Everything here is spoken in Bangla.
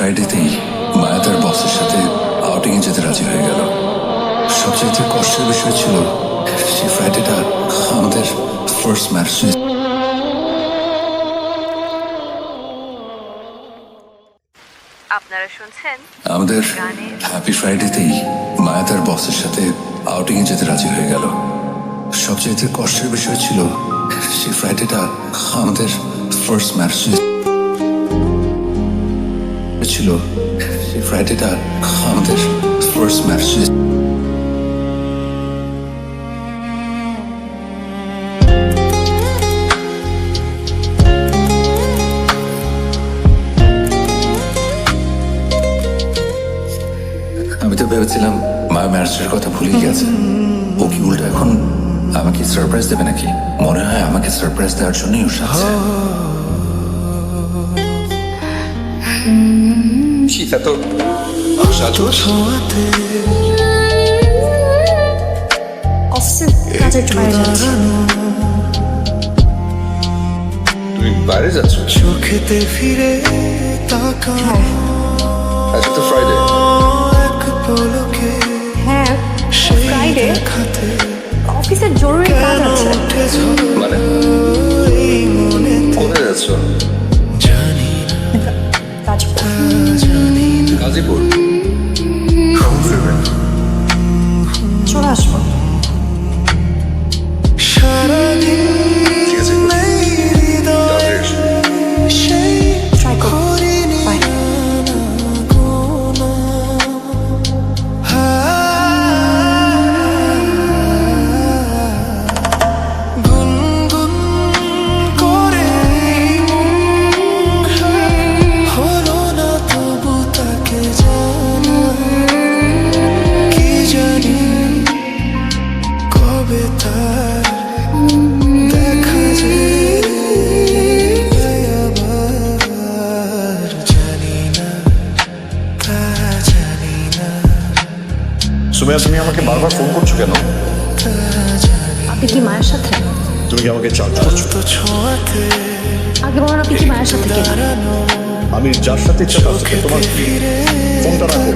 ফ্রাইডেতেই মায়া তার বসের সাথে আউটিংয়ে যেতে রাজি হয়ে গেল। সবচেয়ে কষ্টের বিষয় ছিল সেই ফ্রাইডেটা আমাদের ফার্স্ট ম্যারেজ। আপনারা শুনছেন আমাদের হ্যাপি ফ্রাইডেতেই মায়া তার বসের সাথে আউটিংয়ে যেতে রাজি হয়ে গেল। সবচেয়ে কষ্টের বিষয় ছিল সেই ফ্রাইডেটা আমাদের ফার্স্ট ম্যারেজ ছিল। সেই ফ্রাইডেটা আমাদের ফার্স্ট ম্যারেজ। আমি তো ভেবেছিলাম মা ম্যারেজের কথা ভুলেই গেছে। ও কি উল্টো এখন আমাকে সারপ্রাইজ দেবে নাকি? মনে হয় আমাকে সারপ্রাইজ দেওয়ার জন্যই ও সাজছে। সীতা তো অফিসের কাজে একটু বাইরে যাচ্ছি। তুমি বাইরে যাচ্ছ? চোখেতে ফিরে তাকা আজকে তো ফ্রাইডে। এক পলকে হ্যাঁ, ফ্রাইডে অফিসের জরুরি কাজ আছে। মানে কোথায় যাচ্ছ? জানি কাজ গাজীপুর। চলে আসবো। সারাদিন ঠিক আছে, নেই হৃদয়ে সেই ট্রাই করো। বাই। গুনগুন করে হলো না তবু তাকে জানা। কি জানি কবে তার দেখা যে আবার জানি না, তা জানি না, সুমেয়া, তুমি আমাকে বারবার ফোন করছো কেন? আপনি কি মায়ের সাথে? তুমি কি আমাকে চার্জ করছো? তো ছোঁয়াতে আগে বলেন আপনি কি মায়ের সাথে কেন? দাঁড়ানো আমি যার সাথে ইচ্ছা তার সাথে। তোমার কি? ফোনটা রাখো।